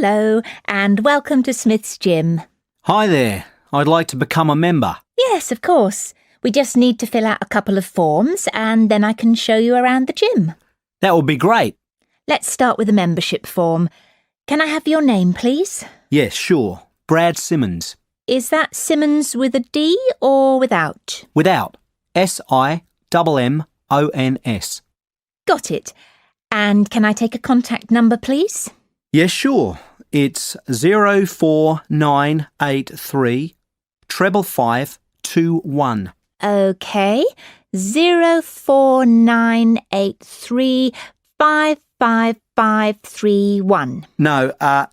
Hello, and welcome to Smith's Gym. Hi there. I'd like to become a member. Yes, of course. We just need to fill out a couple of forms and then I can show you around the gym. That would be great. Let's start with the membership form. Can I have your name, please? Yes, sure. Brad Simmons. Is that Simmons with a D or without? Without. SIMMONS. Got it. And can I take a contact number, please? Yes, sure. It's 04983 55521. OK. 04983 55531. No,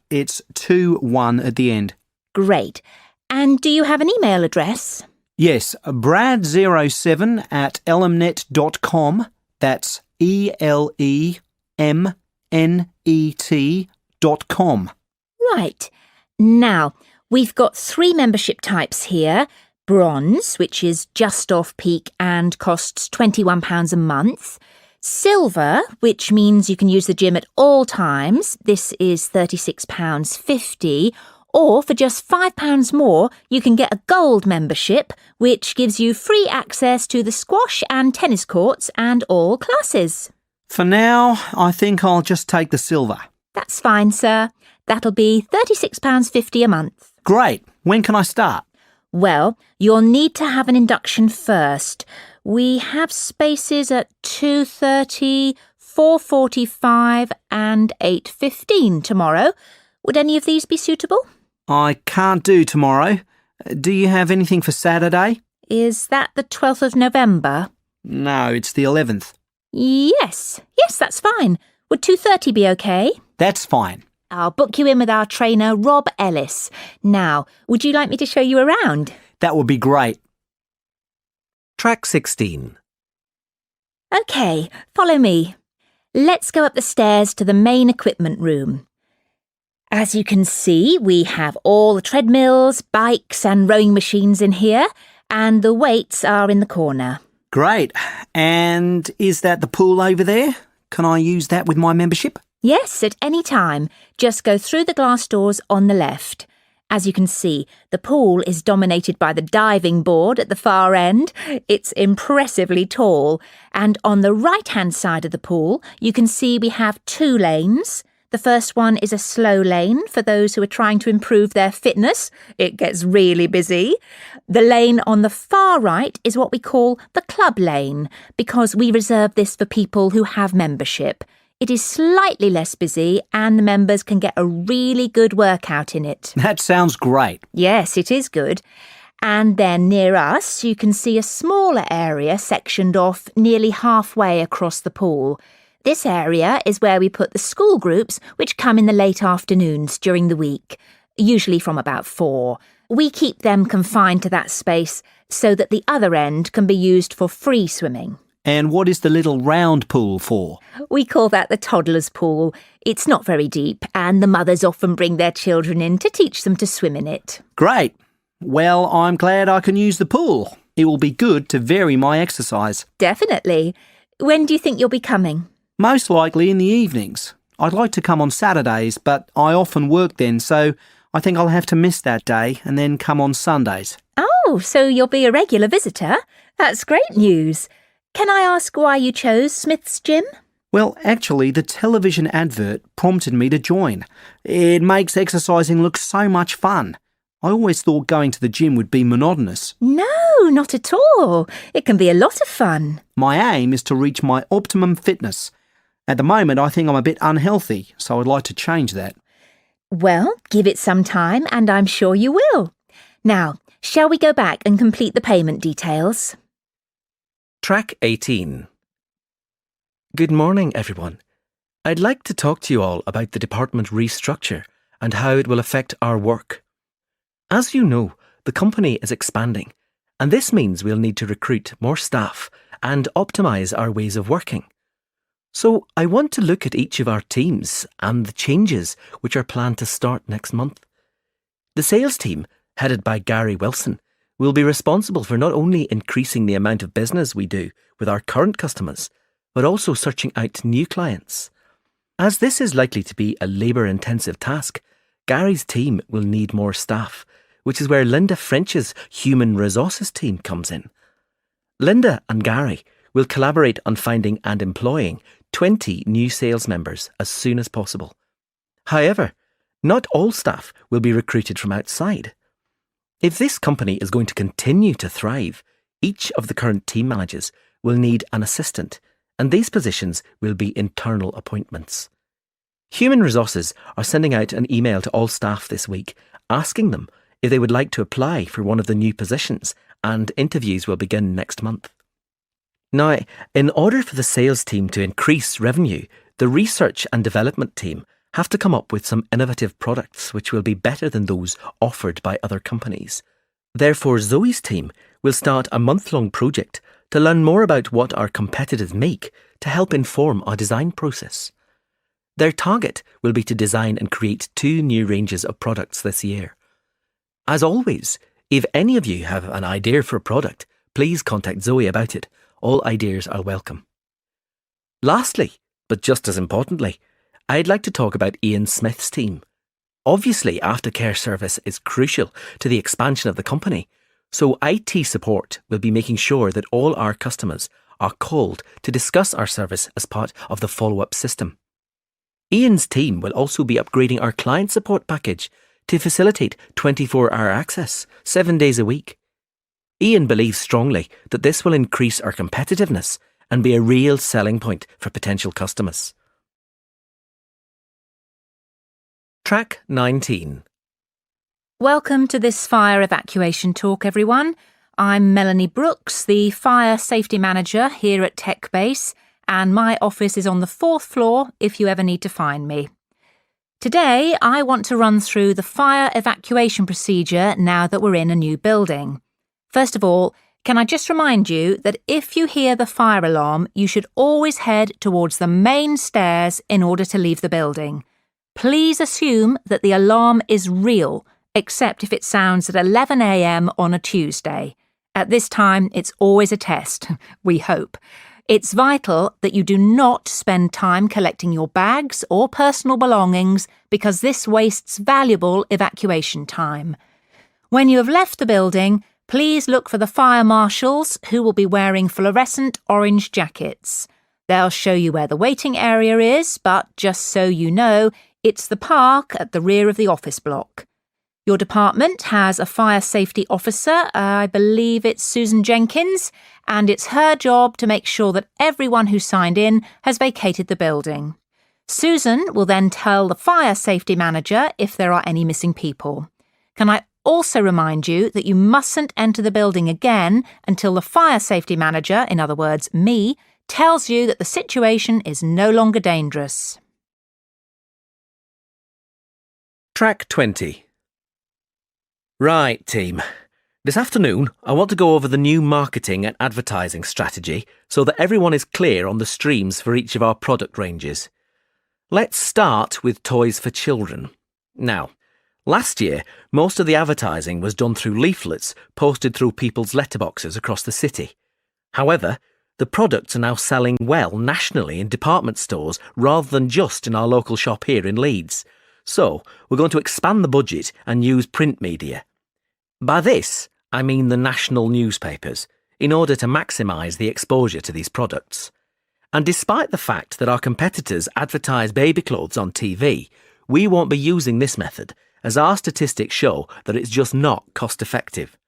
it's 21 at the end. Great. And do you have an email address? Yes, brad07@elemnet.com. That's ELEMNET.com. Right. Now, we've got 3 membership types here. Bronze, which is just off peak and costs £21 a month. Silver, which means you can use the gym at all times. This is £36.50. Or for just £5 more, you can get a gold membership, which gives you free access to the squash and tennis courts and all classes. For now, I think I'll just take the silver. That's fine, sir. That'll be £36.50 a month. Great. When can I start? Well, you'll need to have an induction first. We have spaces at 2:30, 4:45 and 8:15 tomorrow. Would any of these be suitable? I can't do tomorrow. Do you have anything for Saturday? Is that the 12th of November? No, it's the 11th. Yes, that's fine. Would 2:30 be okay? That's fine. I'll book you in with our trainer, Rob Ellis. Now, would you like me to show you around? That would be great. Track 16. OK, follow me. Let's go up the stairs to the main equipment room. As you can see, we have all the treadmills, bikes and rowing machines in here, and the weights are in the corner. Great. And is that the pool over there? Can I use that with my membership? Yes, at any time. Just go through the glass doors on the left. As you can see, the pool is dominated by the diving board at the far end. It's impressively tall. And on the right-hand side of the pool, you can see we have 2 lanes. The first one is a slow lane for those who are trying to improve their fitness. It gets really busy. The lane on the far right is what we call the club lane, because we reserve this for people who have membership. It is slightly less busy and the members can get a really good workout in it. That sounds great. Yes, it is good. And then near us, you can see a smaller area sectioned off nearly halfway across the pool. This area is where we put the school groups which come in the late afternoons during the week, usually from about 4. We keep them confined to that space so that the other end can be used for free swimming. And what is the little round pool for? We call that the toddler's pool. It's not very deep and the mothers often bring their children in to teach them to swim in it. Great. Well, I'm glad I can use the pool. It will be good to vary my exercise. Definitely. When do you think you'll be coming? Most likely in the evenings. I'd like to come on Saturdays, but I often work then, so I think I'll have to miss that day and then come on Sundays. Oh, so you'll be a regular visitor? That's great news. Can I ask why you chose Smith's Gym? Well, actually, the television advert prompted me to join. It makes exercising look so much fun. I always thought going to the gym would be monotonous. No, not at all. It can be a lot of fun. My aim is to reach my optimum fitness. At the moment, I think I'm a bit unhealthy, so I'd like to change that. Well, give it some time and I'm sure you will. Now, shall we go back and complete the payment details? Track 18. Good morning, everyone. I'd like to talk to you all about the department restructure and how it will affect our work. As you know, the company is expanding, and this means we'll need to recruit more staff and optimise our ways of working. So I want to look at each of our teams and the changes which are planned to start next month. The sales team, headed by Gary Wilson, will be responsible for not only increasing the amount of business we do with our current customers, but also searching out new clients. As this is likely to be a labour-intensive task, Gary's team will need more staff, which is where Linda French's human resources team comes in. Linda and Gary will collaborate on finding and employing 20 new sales members as soon as possible. However, not all staff will be recruited from outside. If this company is going to continue to thrive, each of the current team managers will need an assistant, and these positions will be internal appointments. Human Resources are sending out an email to all staff this week, asking them if they would like to apply for one of the new positions, and interviews will begin next month. Now, in order for the sales team to increase revenue, the research and development team have to come up with some innovative products which will be better than those offered by other companies. Therefore, Zoe's team will start a month-long project to learn more about what our competitors make to help inform our design process. Their target will be to design and create 2 new ranges of products this year. As always, if any of you have an idea for a product, please contact Zoe about it. All ideas are welcome. Lastly, but just as importantly, I'd like to talk about Ian Smith's team. Obviously, aftercare service is crucial to the expansion of the company, so IT support will be making sure that all our customers are called to discuss our service as part of the follow-up system. Ian's team will also be upgrading our client support package to facilitate 24-hour access, 7 days a week. Ian believes strongly that this will increase our competitiveness and be a real selling point for potential customers. Track 19. Welcome to this fire evacuation talk, everyone. I'm Melanie Brooks, the Fire Safety Manager here at Tech Base, and my office is on the 4th floor if you ever need to find me. Today, I want to run through the fire evacuation procedure now that we're in a new building. First of all, can I just remind you that if you hear the fire alarm, you should always head towards the main stairs in order to leave the building. Please assume that the alarm is real, except if it sounds at 11 a.m. on a Tuesday. At this time, it's always a test, we hope. It's vital that you do not spend time collecting your bags or personal belongings because this wastes valuable evacuation time. When you have left the building, please look for the fire marshals who will be wearing fluorescent orange jackets. They'll show you where the waiting area is, but just so you know, it's the park at the rear of the office block. Your department has a fire safety officer, I believe it's Susan Jenkins, and it's her job to make sure that everyone who signed in has vacated the building. Susan will then tell the fire safety manager if there are any missing people. Can I also remind you that you mustn't enter the building again until the fire safety manager, in other words, me, tells you that the situation is no longer dangerous. Track 20. Right, team. This afternoon, I want to go over the new marketing and advertising strategy so that everyone is clear on the streams for each of our product ranges. Let's start with toys for children. Now, last year, most of the advertising was done through leaflets posted through people's letterboxes across the city. However, the products are now selling well nationally in department stores rather than just in our local shop here in Leeds. So, we're going to expand the budget and use print media. By this, I mean the national newspapers, in order to maximise the exposure to these products. And despite the fact that our competitors advertise baby clothes on TV, we won't be using this method, as our statistics show that it's just not cost-effective.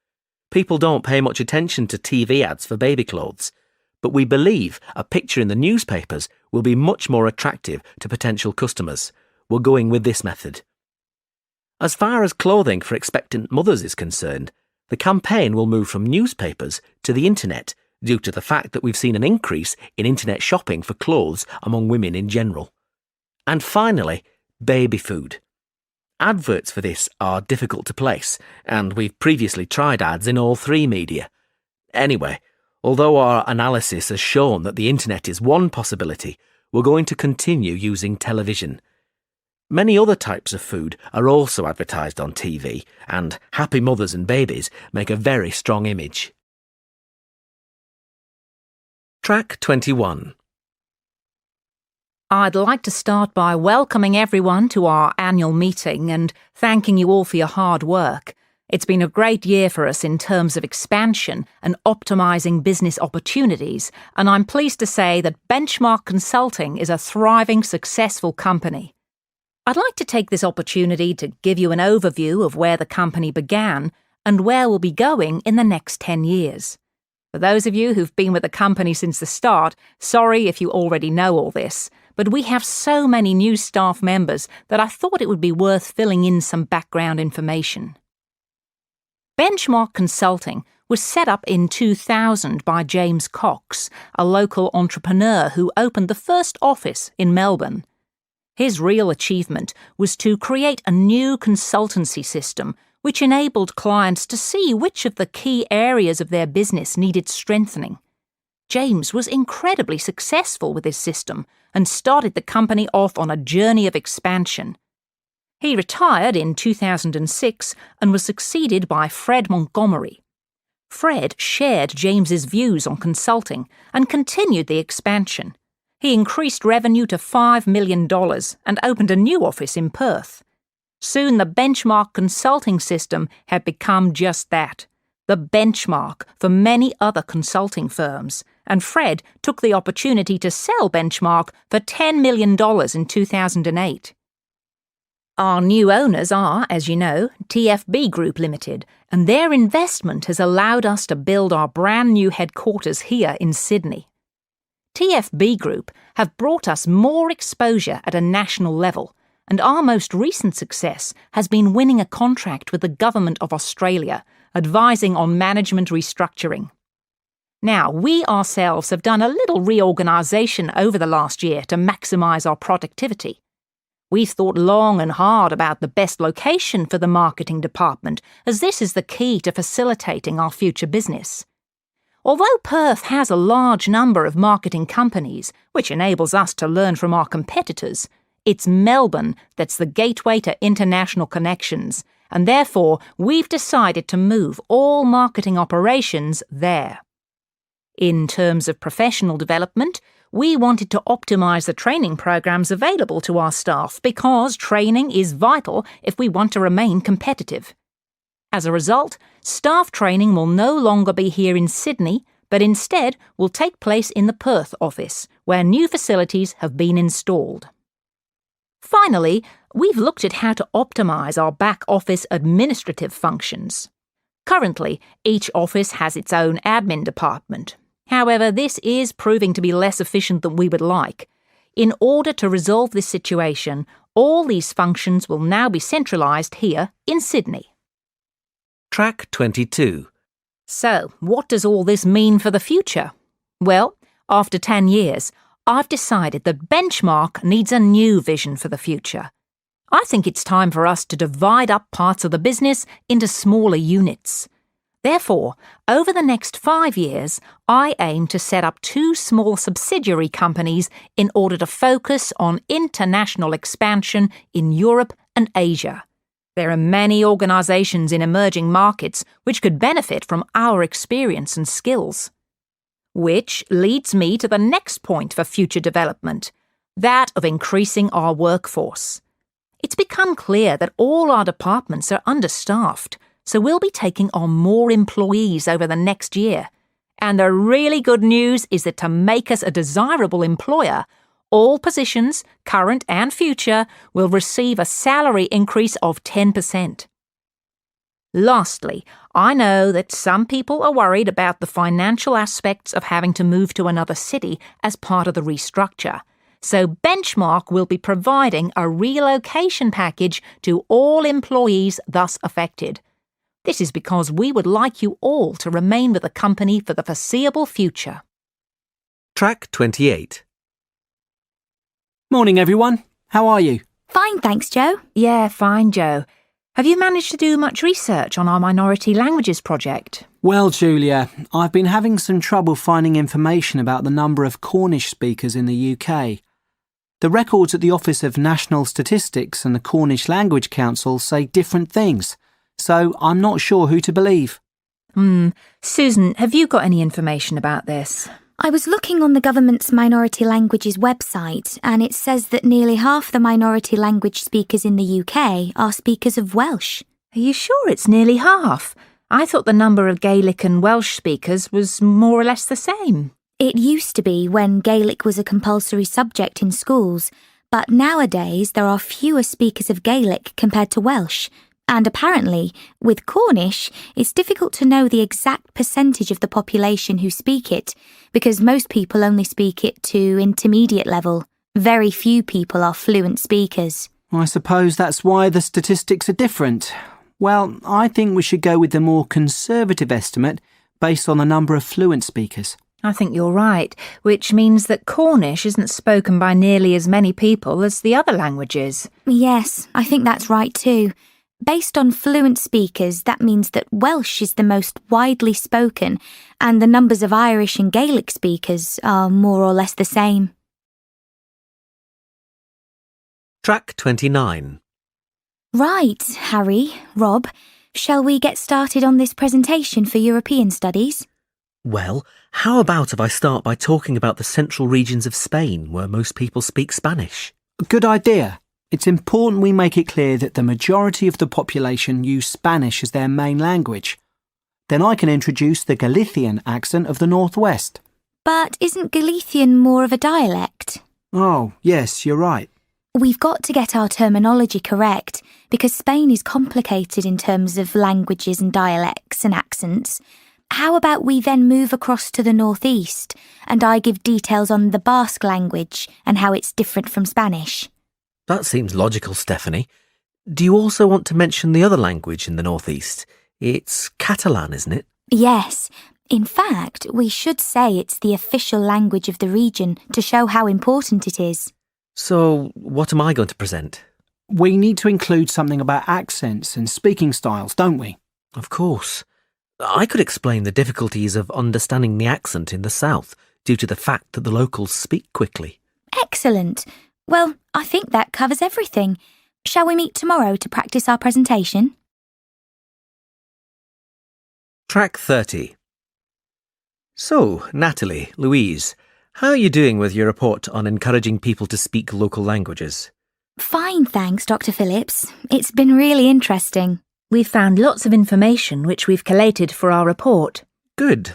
People don't pay much attention to TV ads for baby clothes, but we believe a picture in the newspapers will be much more attractive to potential customers. We're going with this method. As far as clothing for expectant mothers is concerned, the campaign will move from newspapers to the internet due to the fact that we've seen an increase in internet shopping for clothes among women in general. And finally, baby food. Adverts for this are difficult to place, and we've previously tried ads in all 3 media. Anyway, although our analysis has shown that the internet is one possibility, we're going to continue using television. Many other types of food are also advertised on TV, and happy mothers and babies make a very strong image. Track 21. I'd like to start by welcoming everyone to our annual meeting and thanking you all for your hard work. It's been a great year for us in terms of expansion and optimising business opportunities, and I'm pleased to say that Benchmark Consulting is a thriving, successful company. I'd like to take this opportunity to give you an overview of where the company began and where we'll be going in the next 10 years. For those of you who've been with the company since the start, sorry if you already know all this, but we have so many new staff members that I thought it would be worth filling in some background information. Benchmark Consulting was set up in 2000 by James Cox, a local entrepreneur who opened the first office in Melbourne. His real achievement was to create a new consultancy system which enabled clients to see which of the key areas of their business needed strengthening. James was incredibly successful with his system and started the company off on a journey of expansion. He retired in 2006 and was succeeded by Fred Montgomery. Fred shared James's views on consulting and continued the expansion. He increased revenue to $5 million and opened a new office in Perth. Soon the Benchmark Consulting system had become just that, the benchmark for many other consulting firms, and Fred took the opportunity to sell Benchmark for $10 million in 2008. Our new owners are, as you know, TFB Group Limited, and their investment has allowed us to build our brand new headquarters here in Sydney. TFB Group have brought us more exposure at a national level, and our most recent success has been winning a contract with the Government of Australia, advising on management restructuring. Now, we ourselves have done a little reorganisation over the last year to maximise our productivity. We've thought long and hard about the best location for the marketing department, as this is the key to facilitating our future business. Although Perth has a large number of marketing companies, which enables us to learn from our competitors, it's Melbourne that's the gateway to international connections, and therefore we've decided to move all marketing operations there. In terms of professional development, we wanted to optimise the training programs available to our staff because training is vital if we want to remain competitive. As a result, staff training will no longer be here in Sydney, but instead will take place in the Perth office, where new facilities have been installed. Finally, we've looked at how to optimise our back office administrative functions. Currently, each office has its own admin department. However, this is proving to be less efficient than we would like. In order to resolve this situation, all these functions will now be centralised here in Sydney. Track 22. So, what does all this mean for the future? Well, after 10 years, I've decided that Benchmark needs a new vision for the future. I think it's time for us to divide up parts of the business into smaller units. Therefore, over the next 5 years, I aim to set up 2 small subsidiary companies in order to focus on international expansion in Europe and Asia. There are many organisations in emerging markets which could benefit from our experience and skills. Which leads me to the next point for future development, that of increasing our workforce. It's become clear that all our departments are understaffed, so we'll be taking on more employees over the next year. And the really good news is that to make us a desirable employer, all positions, current and future, will receive a salary increase of 10%. Lastly, I know that some people are worried about the financial aspects of having to move to another city as part of the restructure. So Benchmark will be providing a relocation package to all employees thus affected. This is because we would like you all to remain with the company for the foreseeable future. Track 28. Morning, everyone. How are you? Fine, thanks, Joe. Yeah, fine, Joe. Have you managed to do much research on our minority languages project? Well, Julia, I've been having some trouble finding information about the number of Cornish speakers in the UK. The records at the Office of National Statistics and the Cornish Language Council say different things, so I'm not sure who to believe. Susan, have you got any information about this? I was looking on the government's Minority Languages website, and it says that nearly half the minority language speakers in the UK are speakers of Welsh. Are you sure it's nearly half? I thought the number of Gaelic and Welsh speakers was more or less the same. It used to be when Gaelic was a compulsory subject in schools, but nowadays there are fewer speakers of Gaelic compared to Welsh. And apparently, with Cornish, it's difficult to know the exact percentage of the population who speak it, because most people only speak it to intermediate level. Very few people are fluent speakers. I suppose that's why the statistics are different. Well, I think we should go with the more conservative estimate based on the number of fluent speakers. I think you're right, which means that Cornish isn't spoken by nearly as many people as the other languages. Yes, I think that's right too. Based on fluent speakers, that means that Welsh is the most widely spoken, and the numbers of Irish and Gaelic speakers are more or less the same. Track 29. Right, Harry, Rob, shall we get started on this presentation for European studies? Well, how about if I start by talking about the central regions of Spain where most people speak Spanish? Good idea. It's important we make it clear that the majority of the population use Spanish as their main language. Then I can introduce the Galician accent of the northwest. But isn't Galician more of a dialect? Oh, yes, you're right. We've got to get our terminology correct, because Spain is complicated in terms of languages and dialects and accents. How about we then move across to the northeast, and I give details on the Basque language and how it's different from Spanish? That seems logical, Stephanie. Do you also want to mention the other language in the northeast? It's Catalan, isn't it? Yes. In fact, we should say it's the official language of the region to show how important it is. So, what am I going to present? We need to include something about accents and speaking styles, don't we? Of course. I could explain the difficulties of understanding the accent in the south due to the fact that the locals speak quickly. Excellent. Well, I think that covers everything. Shall we meet tomorrow to practice our presentation? Track 30. So, Natalie, Louise, how are you doing with your report on encouraging people to speak local languages? Fine, thanks, Dr. Phillips. It's been really interesting. We've found lots of information which we've collated for our report. Good.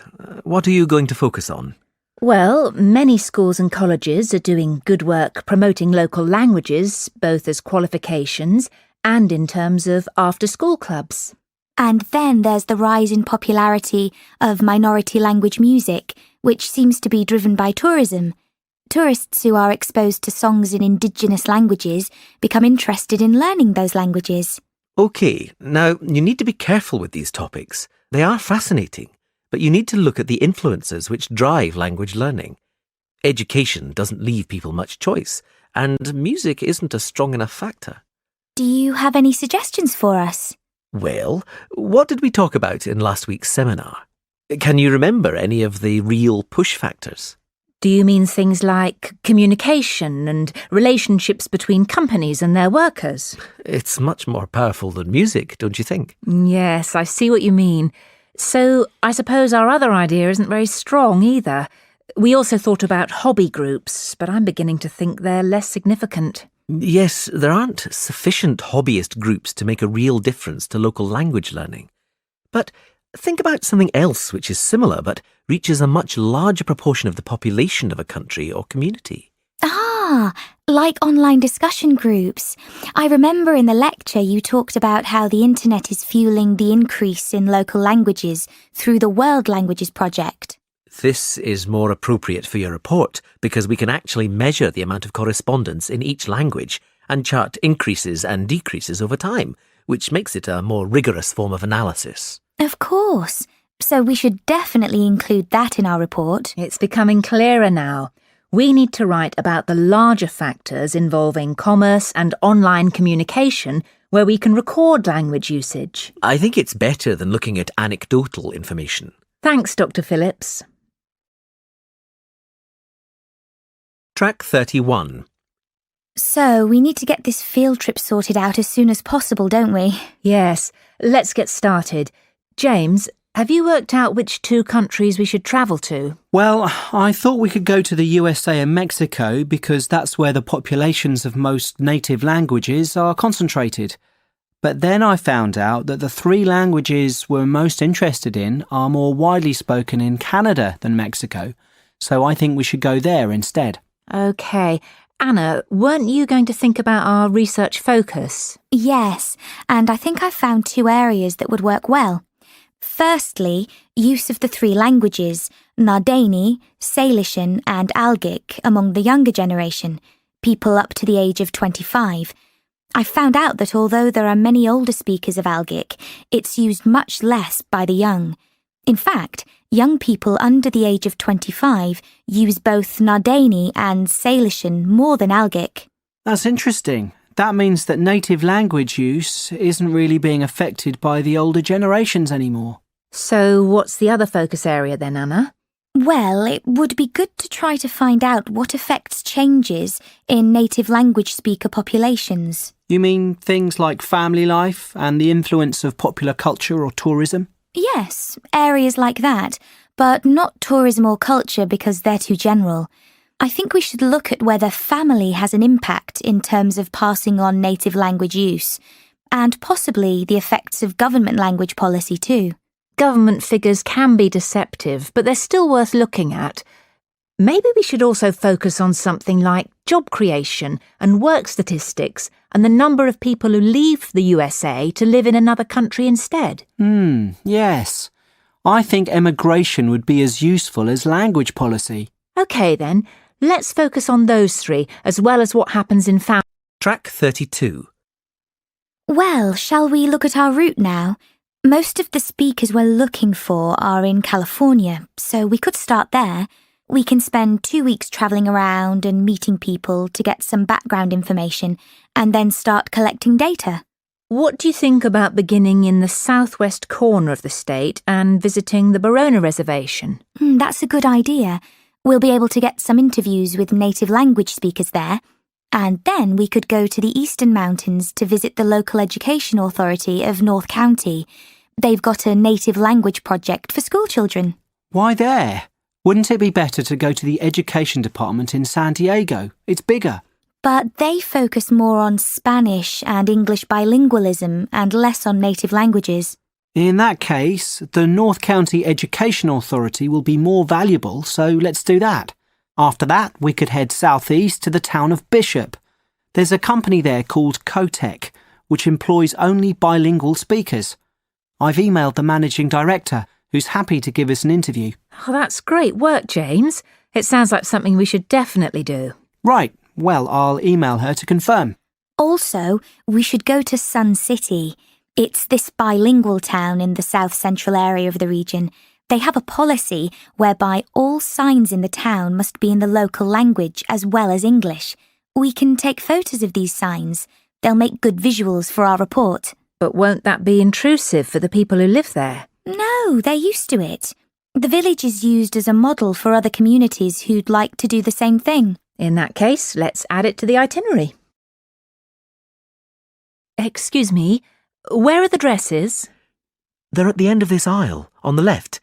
What are you going to focus on? Well, many schools and colleges are doing good work promoting local languages, both as qualifications and in terms of after-school clubs. And then there's the rise in popularity of minority language music, which seems to be driven by tourism. Tourists who are exposed to songs in indigenous languages become interested in learning those languages. OK, now you need to be careful with these topics. They are fascinating, but you need to look at the influences which drive language learning. Education doesn't leave people much choice, and music isn't a strong enough factor. Do you have any suggestions for us? Well, what did we talk about in last week's seminar? Can you remember any of the real push factors? Do you mean things like communication and relationships between companies and their workers? It's much more powerful than music, don't you think? Yes, I see what you mean. So I suppose our other idea isn't very strong either. We also thought about hobby groups, but I'm beginning to think they're less significant. Yes, there aren't sufficient hobbyist groups to make a real difference to local language learning. But think about something else which is similar but reaches a much larger proportion of the population of a country or community. Ah, like online discussion groups. I remember in the lecture you talked about how the internet is fueling the increase in local languages through the World Languages Project. This is more appropriate for your report because we can actually measure the amount of correspondence in each language and chart increases and decreases over time, which makes it a more rigorous form of analysis. Of course. So we should definitely include that in our report. It's becoming clearer now. We need to write about the larger factors involving commerce and online communication where we can record language usage. I think it's better than looking at anecdotal information. Thanks, Dr. Phillips. Track 31. So we need to get this field trip sorted out as soon as possible, don't we? Yes, let's get started. James, Have you worked out which 2 countries we should travel to? Well, I thought we could go to the USA and Mexico because that's where the populations of most native languages are concentrated. But then I found out that the 3 languages we're most interested in are more widely spoken in Canada than Mexico, so I think we should go there instead. OK. Anna, weren't you going to think about our research focus? Yes, and I think I've found 2 areas that would work well. Firstly, use of the 3 languages, Nardini, Salishan and Algic among the younger generation, people up to the age of 25. I found out that although there are many older speakers of Algic, it's used much less by the young. In fact, young people under the age of 25 use both Nardini and Salishan more than Algic. That's interesting. That means that native language use isn't really being affected by the older generations anymore. So what's the other focus area then, Anna? Well, it would be good to try to find out what affects changes in native language speaker populations. You mean things like family life and the influence of popular culture or tourism? Yes, areas like that, but not tourism or culture because they're too general. I think we should look at whether family has an impact in terms of passing on native language use, and possibly the effects of government language policy too. Government figures can be deceptive, but they're still worth looking at. Maybe we should also focus on something like job creation and work statistics and the number of people who leave the USA to live in another country instead. Yes. I think emigration would be as useful as language policy. OK then, let's focus on those 3 as well as what happens in family. Track 32. Well, shall we look at our route now? Most of the speakers we're looking for are in California, so we could start there. We can spend 2 weeks travelling around and meeting people to get some background information and then start collecting data. What do you think about beginning in the southwest corner of the state and visiting the Barona Reservation? That's a good idea. We'll be able to get some interviews with native language speakers there, and then we could go to the Eastern Mountains to visit the local education authority of North County. They've got a native language project for school children. Why there? Wouldn't it be better to go to the education department in San Diego? It's bigger. But they focus more on Spanish and English bilingualism and less on native languages. In that case, the North County Education Authority will be more valuable, so let's do that. After that, we could head southeast to the town of Bishop. There's a company there called Cotec, which employs only bilingual speakers. I've emailed the managing director, who's happy to give us an interview. Oh, that's great work, James. It sounds like something we should definitely do. Right. Well, I'll email her to confirm. Also, we should go to Sun City. It's this bilingual town in the south-central area of the region. They have a policy whereby all signs in the town must be in the local language as well as English. We can take photos of these signs. They'll make good visuals for our report. But won't that be intrusive for the people who live there? No, they're used to it. The village is used as a model for other communities who'd like to do the same thing. In that case, let's add it to the itinerary. Excuse me, where are the dresses? They're at the end of this aisle, on the left.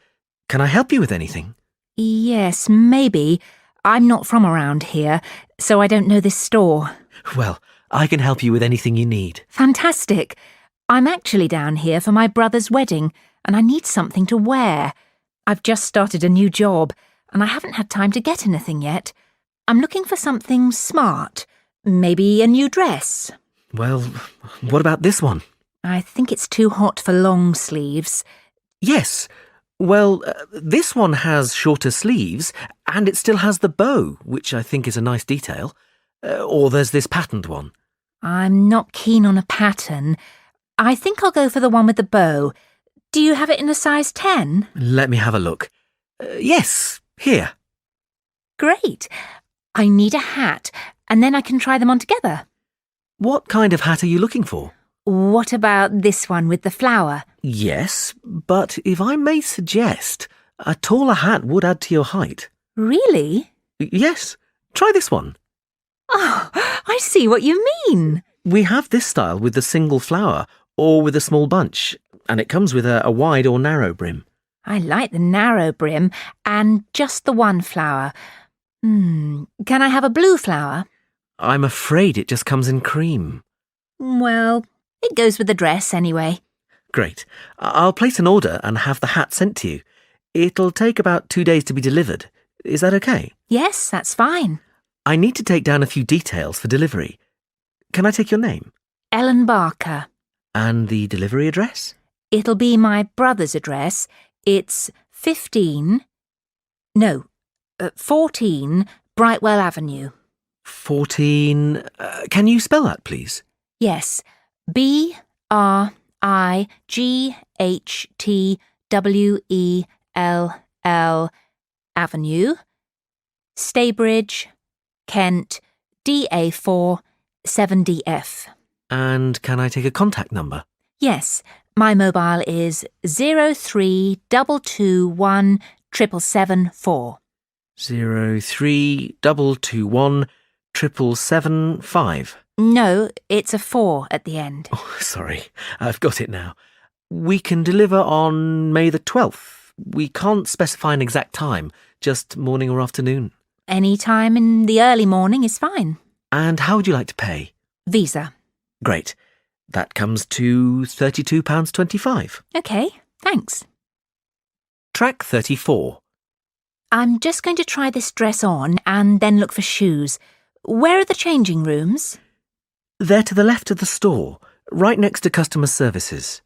Can I help you with anything? Yes, maybe. I'm not from around here, so I don't know this store. Well, I can help you with anything you need. Fantastic. I'm actually down here for my brother's wedding, and I need something to wear. I've just started a new job, and I haven't had time to get anything yet. I'm looking for something smart. Maybe a new dress. Well, what about this one? I think it's too hot for long sleeves. Yes. Well, this one has shorter sleeves, and it still has the bow, which I think is a nice detail. Or there's this patterned one. I'm not keen on a pattern. I think I'll go for the one with the bow. Do you have it in a size 10? Let me have a look. Yes, here. Great. I need a hat, and then I can try them on together. What kind of hat are you looking for? What about this one with the flower? Yes, but if I may suggest, a taller hat would add to your height. Really? Yes, try this one. Oh, I see what you mean. We have this style with the single flower or with a small bunch, and it comes with a wide or narrow brim. I like the narrow brim and just the one flower. Can I have a blue flower? I'm afraid it just comes in cream. Well, it goes with the dress anyway. Great. I'll place an order and have the hat sent to you. It'll take about 2 days to be delivered. Is that okay? Yes, that's fine. I need to take down a few details for delivery. Can I take your name? Ellen Barker. And the delivery address? It'll be my brother's address. It's 14 Brightwell Avenue. 14... can you spell that, please? Yes, BRIGHTWELL Avenue, Staybridge, Kent, DA4 7DF. And can I take a contact number? Yes, my mobile is 03221 7774. 03221 775. No, it's a 4 at the end. Oh, sorry, I've got it now. We can deliver on May the 12th. We can't specify an exact time, just morning or afternoon. Any time in the early morning is fine. And how would you like to pay? Visa. Great. That comes to £32.25. OK, thanks. Track 34. I'm just going to try this dress on and then look for shoes. Where are the changing rooms? They're to the left of the store, right next to customer services.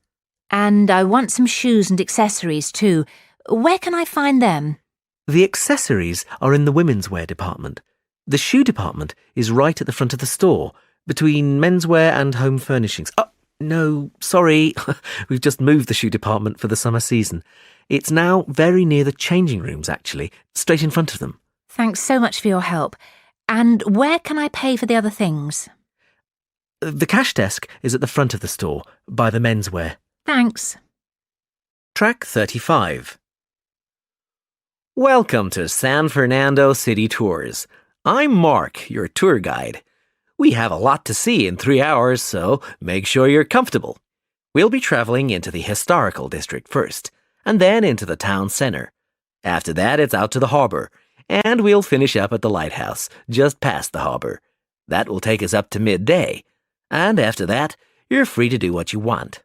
And I want some shoes and accessories too. Where can I find them? The accessories are in the women's wear department. The shoe department is right at the front of the store, between menswear and home furnishings. Oh, no, sorry. We've just moved the shoe department for the summer season. It's now very near the changing rooms, actually, straight in front of them. Thanks so much for your help. And where can I pay for the other things? The cash desk is at the front of the store, by the menswear. Thanks. Track 35. Welcome to San Fernando City Tours. I'm Mark, your tour guide. We have a lot to see in 3 hours, so make sure you're comfortable. We'll be traveling into the historical district first, and then into the town center. After that, it's out to the harbor, and we'll finish up at the lighthouse, just past the harbor. That will take us up to midday, and after that, you're free to do what you want.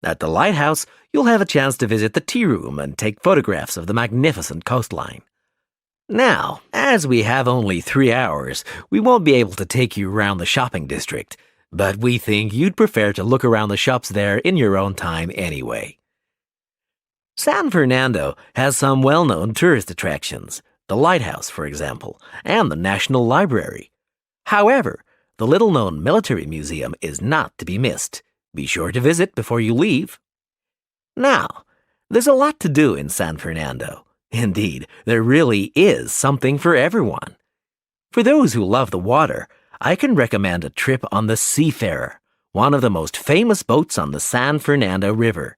At the lighthouse, you'll have a chance to visit the tea room and take photographs of the magnificent coastline. Now, as we have only 3 hours, we won't be able to take you around the shopping district, but we think you'd prefer to look around the shops there in your own time anyway. San Fernando has some well-known tourist attractions, the lighthouse, for example, and the National Library. However, the little-known military museum is not to be missed. Be sure to visit before you leave. Now, there's a lot to do in San Fernando. Indeed, there really is something for everyone. For those who love the water, I can recommend a trip on the Seafarer, one of the most famous boats on the San Fernando River.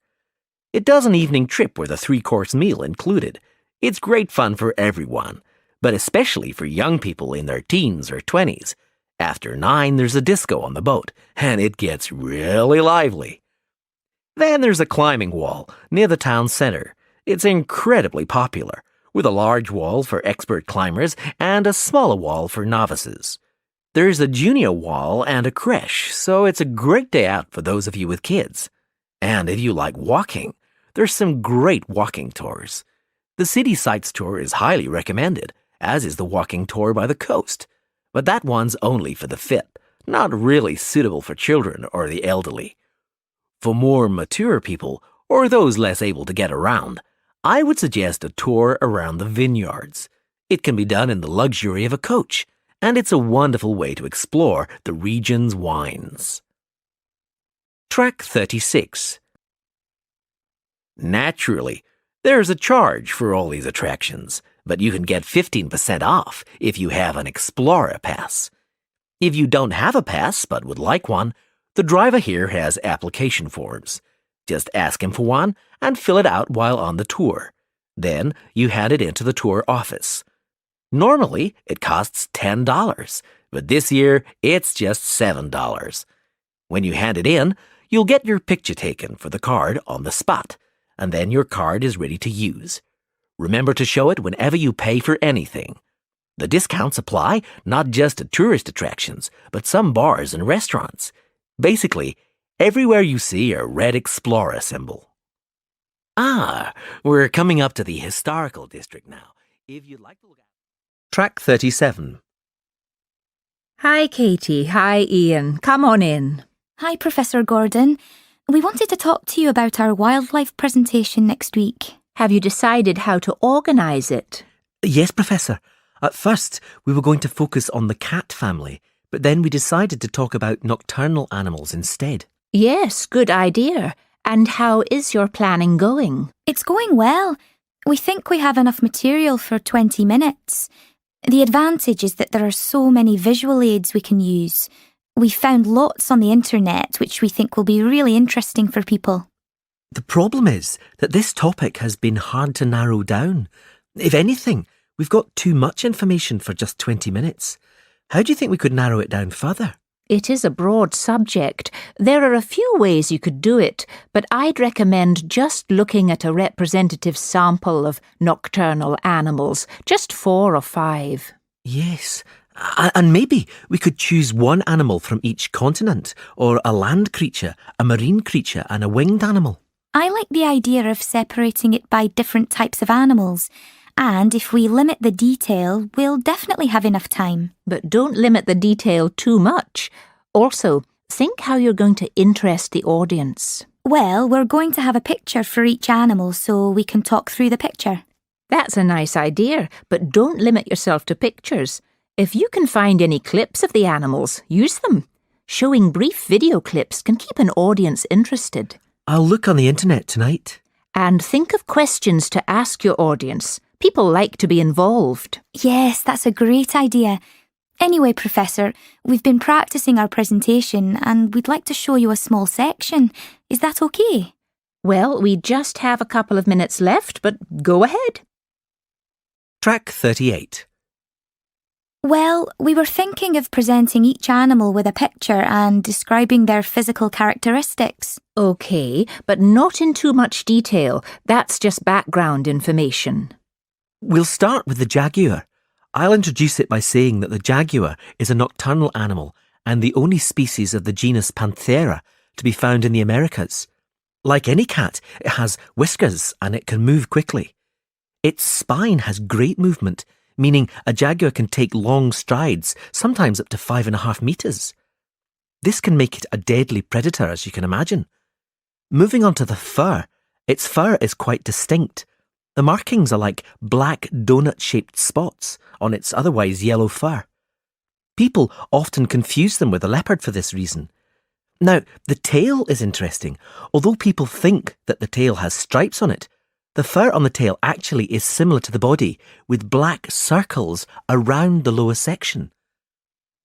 It does an evening trip with a 3-course meal included. It's great fun for everyone, but especially for young people in their teens or 20s. After 9, there's a disco on the boat, and it gets really lively. Then there's a climbing wall near the town center. It's incredibly popular, with a large wall for expert climbers and a smaller wall for novices. There's a junior wall and a creche, so it's a great day out for those of you with kids. And if you like walking, there's some great walking tours. The City Sights tour is highly recommended, as is the walking tour by the coast. But that one's only for the fit, not really suitable for children or the elderly. For more mature people, or those less able to get around, I would suggest a tour around the vineyards. It can be done in the luxury of a coach, and it's a wonderful way to explore the region's wines. Track 36. Naturally, there's a charge for all these attractions, but you can get 15% off if you have an Explorer Pass. If you don't have a pass but would like one, the driver here has application forms. Just ask him for one and fill it out while on the tour. Then you hand it into the tour office. Normally, it costs $10, but this year it's just $7. When you hand it in, you'll get your picture taken for the card on the spot. and then your card is ready to use. Remember to show it whenever you pay for anything. The discounts apply not just to tourist attractions, but some bars and restaurants. Basically, everywhere you see a red explorer symbol. We're coming up to the historical district now. If you'd like to look at Track 37. Hi, Katie. Hi, Ian. Come on in. Hi, Professor Gordon. We wanted to talk to you about our wildlife presentation next week. Have you decided how to organise it? Yes, Professor. At first, we were going to focus on the cat family, but then we decided to talk about nocturnal animals instead. Yes, good idea. And how is your planning going? It's going well. We think we have enough material for 20 minutes. The advantage is that there are so many visual aids we can use. We found lots on the internet which we think will be really interesting for people. The problem is that this topic has been hard to narrow down. If anything, we've got too much information for just 20 minutes. How do you think we could narrow it down further? It is a broad subject. There are a few ways you could do it, but I'd recommend just looking at a representative sample of nocturnal animals, just 4 or 5. Yes, and maybe we could choose one animal from each continent, or a land creature, a marine creature, and a winged animal. I like the idea of separating it by different types of animals. And if we limit the detail, we'll definitely have enough time. But don't limit the detail too much. Also, think how you're going to interest the audience. Well, we're going to have a picture for each animal so we can talk through the picture. That's a nice idea, but don't limit yourself to pictures. If you can find any clips of the animals, use them. Showing brief video clips can keep an audience interested. I'll look on the internet tonight. And think of questions to ask your audience. People like to be involved. Yes, that's a great idea. Anyway, Professor, we've been practicing our presentation and we'd like to show you a small section. Is that okay? Well, we just have a couple of minutes left, but go ahead. Track 38. Well, we were thinking of presenting each animal with a picture and describing their physical characteristics. Okay, but not in too much detail. That's just background information. We'll start with the jaguar. I'll introduce it by saying that the jaguar is a nocturnal animal and the only species of the genus Panthera to be found in the Americas. Like any cat, it has whiskers and it can move quickly. Its spine has great movement, meaning a jaguar can take long strides, sometimes up to 5.5 meters. This can make it a deadly predator, as you can imagine. Moving on to the fur, its fur is quite distinct. The markings are like black donut-shaped spots on its otherwise yellow fur. People often confuse them with a leopard for this reason. Now, the tail is interesting. Although people think that the tail has stripes on it, the fur on the tail actually is similar to the body, with black circles around the lower section.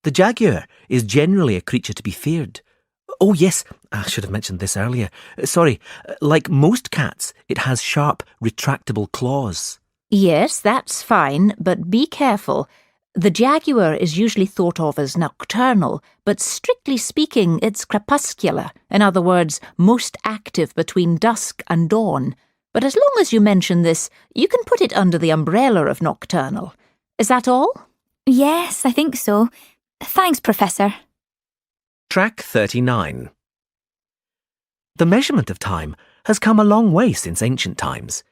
The jaguar is generally a creature to be feared. Oh yes, I should have mentioned this earlier. Sorry, like most cats, it has sharp, retractable claws. Yes, that's fine, but be careful. The jaguar is usually thought of as nocturnal, but strictly speaking, it's crepuscular. In other words, most active between dusk and dawn. But as long as you mention this, you can put it under the umbrella of nocturnal. Is that all? Yes, I think so. Thanks, Professor. Track 39. The measurement of time has come a long way since ancient times.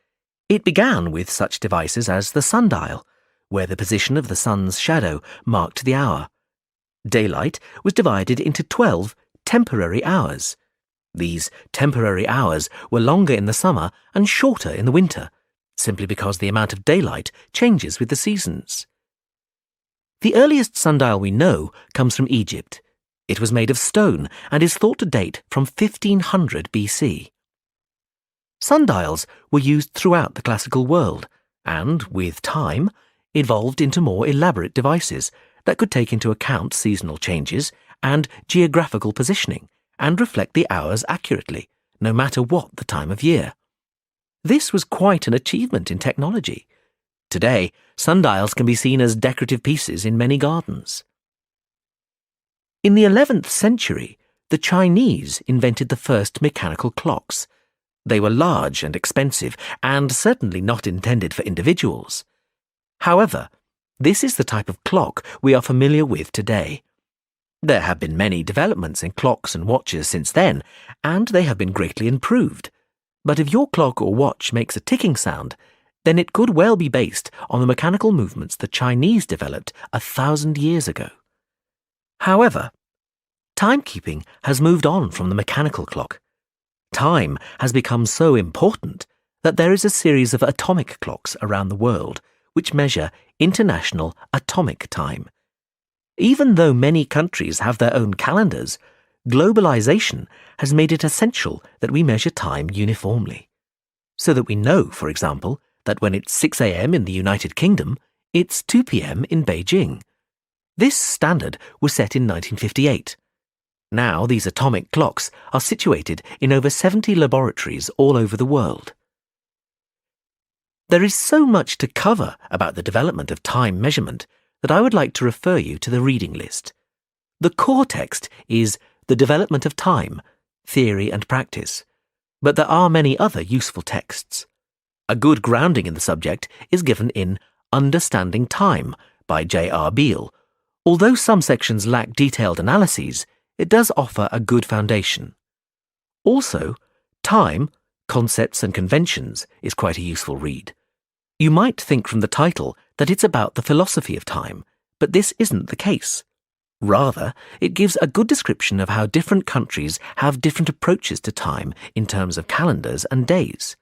It began with such devices as the sundial, where the position of the sun's shadow marked the hour. Daylight was divided into 12 temporary hours. These temporary hours were longer in the summer and shorter in the winter, simply because the amount of daylight changes with the seasons. The earliest sundial we know comes from Egypt. It was made of stone and is thought to date from 1500 BC. Sundials were used throughout the classical world and, with time, evolved into more elaborate devices that could take into account seasonal changes and geographical positioning and reflect the hours accurately, no matter what the time of year. This was quite an achievement in technology. Today, sundials can be seen as decorative pieces in many gardens. In the 11th century, the Chinese invented the first mechanical clocks. They were large and expensive, and certainly not intended for individuals. However, this is the type of clock we are familiar with today. There have been many developments in clocks and watches since then, and they have been greatly improved. But if your clock or watch makes a ticking sound, then it could well be based on the mechanical movements the Chinese developed 1,000 years ago. However, timekeeping has moved on from the mechanical clock. Time has become so important that there is a series of atomic clocks around the world which measure international atomic time. Even though many countries have their own calendars, globalization has made it essential that we measure time uniformly, so that we know, for example, that when it's 6 a.m. in the United Kingdom, it's 2 p.m. in Beijing. This standard was set in 1958. Now these atomic clocks are situated in over 70 laboratories all over the world. There is so much to cover about the development of time measurement that I would like to refer you to the reading list. The core text is The Development of Time, Theory and Practice, but there are many other useful texts. A good grounding in the subject is given in Understanding Time by J.R. Beale. Although some sections lack detailed analyses, it does offer a good foundation. Also, Time, Concepts and Conventions is quite a useful read. You might think from the title that it's about the philosophy of time, but this isn't the case. Rather, it gives a good description of how different countries have different approaches to time in terms of calendars and days.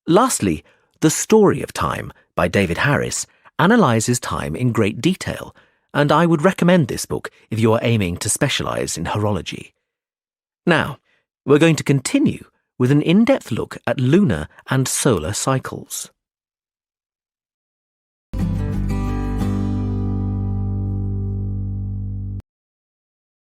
Lastly, The Story of Time by David Harris analyses time in great detail, and I would recommend this book if you are aiming to specialise in horology. Now, we're going to continue with an in-depth look at lunar and solar cycles.